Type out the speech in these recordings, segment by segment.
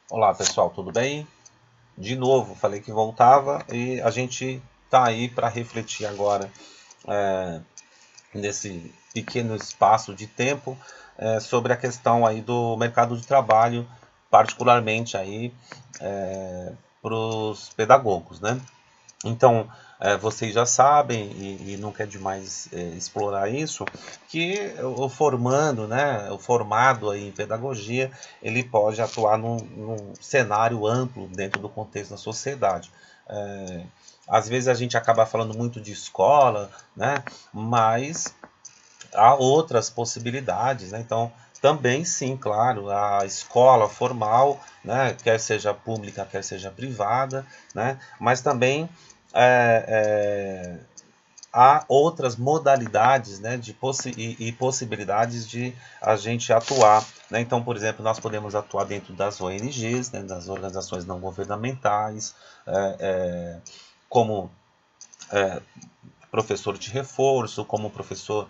Olá pessoal, tudo bem? De novo, falei que voltava e a gente está aí para refletir agora nesse pequeno espaço de tempo sobre a questão aí do mercado de trabalho, particularmente aí para os pedagogos, né? Então, vocês já sabem, e nunca é demais explorar isso, que o formando, né, o formado aí em pedagogia, ele pode atuar num cenário amplo dentro do contexto da sociedade. É, Às vezes a gente acaba falando muito de escola, né, mas há outras possibilidades, né? Então, também sim, claro, a escola formal, né, quer seja pública, quer seja privada, né, mas também é, há outras modalidades, né, e possibilidades de a gente atuar, né? Então, por exemplo, nós podemos atuar dentro das ONGs, né, das organizações não governamentais, é, é, como professor de reforço, como professor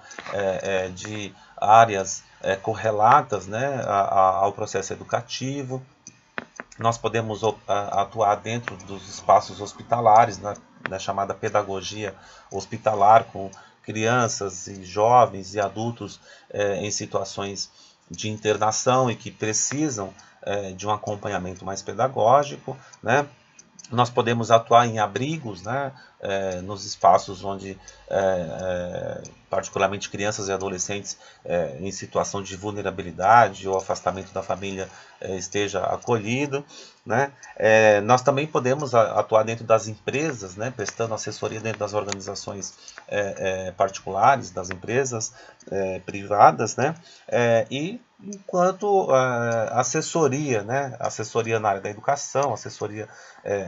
de áreas correlatas, né, ao processo educativo. Nós podemos atuar dentro dos espaços hospitalares, na chamada pedagogia hospitalar, com crianças e jovens e adultos em situações de internação e que precisam de um acompanhamento mais pedagógico, né? Nós podemos atuar em abrigos, né, nos espaços onde, particularmente crianças e adolescentes em situação de vulnerabilidade ou afastamento da família esteja acolhido, né. Nós também podemos atuar dentro das empresas, né, prestando assessoria dentro das organizações particulares, das empresas privadas, né, e enquanto assessoria, né, assessoria na área da educação, assessoria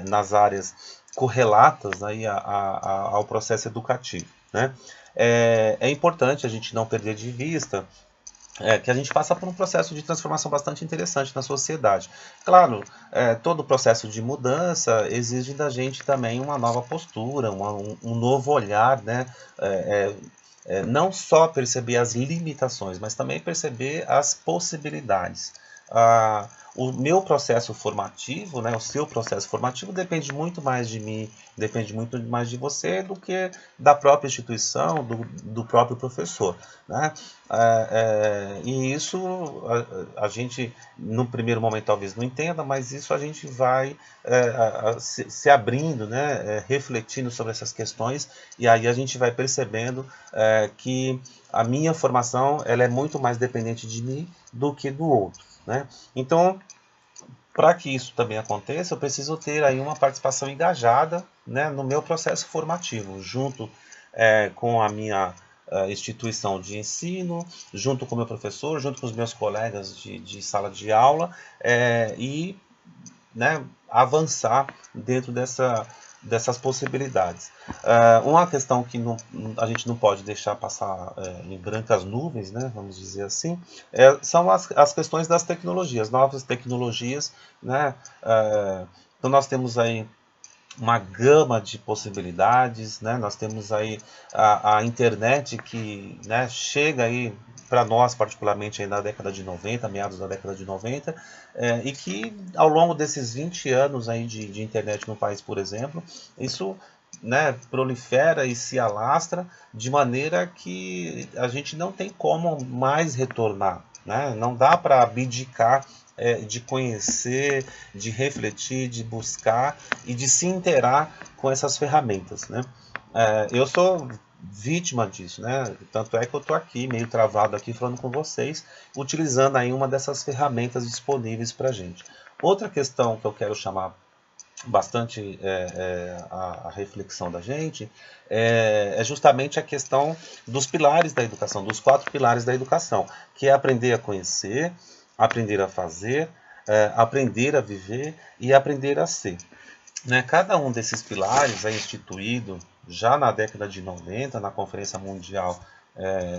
nas áreas correlatas aí ao processo educativo, né. É importante a gente não perder de vista que a gente passa por um processo de transformação bastante interessante na sociedade. Claro, todo processo de mudança exige da gente também uma nova postura, um novo olhar, né? É, não só perceber as limitações, mas também perceber as possibilidades. O meu processo formativo, né, o seu processo formativo depende muito mais de mim, depende muito mais de você do que da própria instituição, do próprio professor, né? E isso a gente, no primeiro momento, talvez não entenda, mas isso a gente vai se abrindo, né, refletindo sobre essas questões, e aí a gente vai percebendo que a minha formação ela é muito mais dependente de mim do que do outro, né? Então, para que isso também aconteça, eu preciso ter aí uma participação engajada, né, no meu processo formativo, junto com a minha instituição de ensino, junto com o meu professor, junto com os meus colegas de sala de aula, e né, avançar dentro dessas possibilidades. Uma questão que a gente não pode deixar passar em brancas nuvens, né, vamos dizer assim, são as questões das tecnologias, novas tecnologias, né? Então nós temos aí uma gama de possibilidades, né? Nós temos aí a internet que, né, chega aí para nós, particularmente aí na década de 90, meados da década de 90, e que ao longo desses 20 anos aí de internet no país, por exemplo, isso, né, prolifera e se alastra de maneira que a gente não tem como mais retornar, né? Não dá para abdicar de conhecer, de refletir, de buscar e de se interar com essas ferramentas, né? Eu sou vítima disso, né? Tanto é que eu estou aqui, meio travado aqui, falando com vocês, utilizando aí uma dessas ferramentas disponíveis para a gente. Outra questão que eu quero chamar bastante a reflexão da gente é justamente a questão dos pilares da educação, dos 4 pilares da educação, que é aprender a conhecer, aprender a fazer, aprender a viver e aprender a ser, né? Cada um desses pilares é instituído já na década de 90, na Conferência Mundial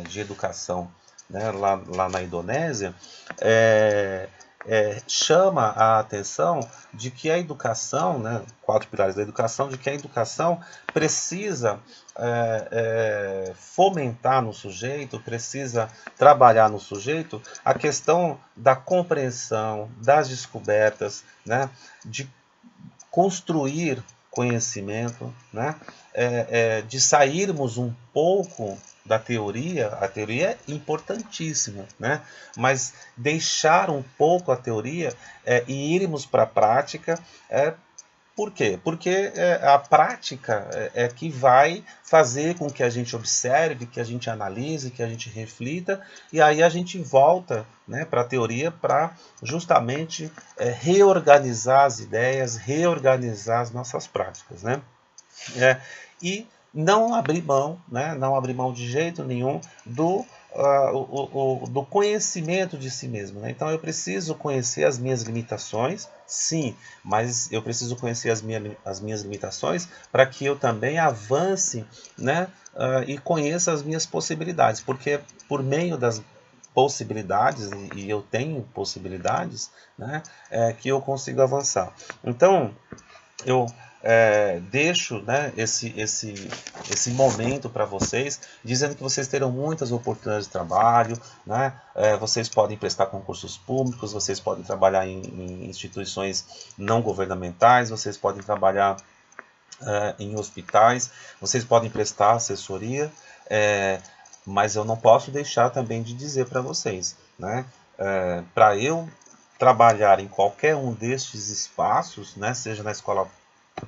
de Educação, né, lá na Indonésia, chama a atenção de que a educação, né, 4 pilares da educação, de que a educação precisa fomentar no sujeito, precisa trabalhar no sujeito a questão da compreensão, das descobertas, né, de construir conhecimento, né, de sairmos um pouco da teoria. A teoria é importantíssima, né, mas deixar um pouco a teoria e irmos para a prática. Por quê? Porque a prática é que vai fazer com que a gente observe, que a gente analise, que a gente reflita, e aí a gente volta, né, para a teoria para justamente reorganizar as ideias, reorganizar as nossas práticas, né? E não abrir mão, né, não abrir mão de jeito nenhum do conhecimento de si mesmo, né? Então eu preciso conhecer as minhas limitações, sim, mas eu preciso conhecer as minhas limitações para que eu também avance, né, e conheça as minhas possibilidades, porque por meio das possibilidades, e eu tenho possibilidades, né, que eu consigo avançar. Então eu deixo, né, esse momento para vocês, dizendo que vocês terão muitas oportunidades de trabalho, né? Vocês podem prestar concursos públicos, vocês podem trabalhar em instituições não governamentais, vocês podem trabalhar em hospitais, vocês podem prestar assessoria, mas eu não posso deixar também de dizer para vocês, né? Para eu trabalhar em qualquer um destes espaços, né, seja na escola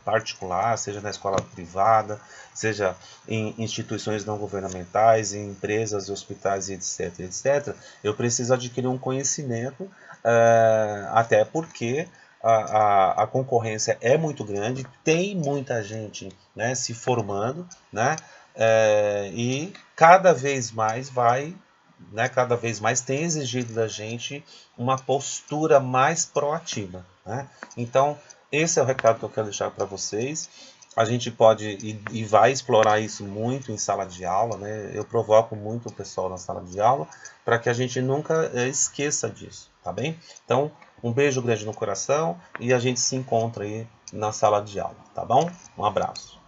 particular, seja na escola privada, seja em instituições não governamentais, em empresas, hospitais, etc, etc, eu preciso adquirir um conhecimento, até porque a concorrência é muito grande, tem muita gente, né, se formando, né, e cada vez mais cada vez mais tem exigido da gente uma postura mais proativa, né? Então, esse é o recado que eu quero deixar para vocês. A gente pode e vai explorar isso muito em sala de aula, né? Eu provoco muito o pessoal na sala de aula para que a gente nunca esqueça disso, tá bem? Então, um beijo grande no coração e a gente se encontra aí na sala de aula, tá bom? Um abraço.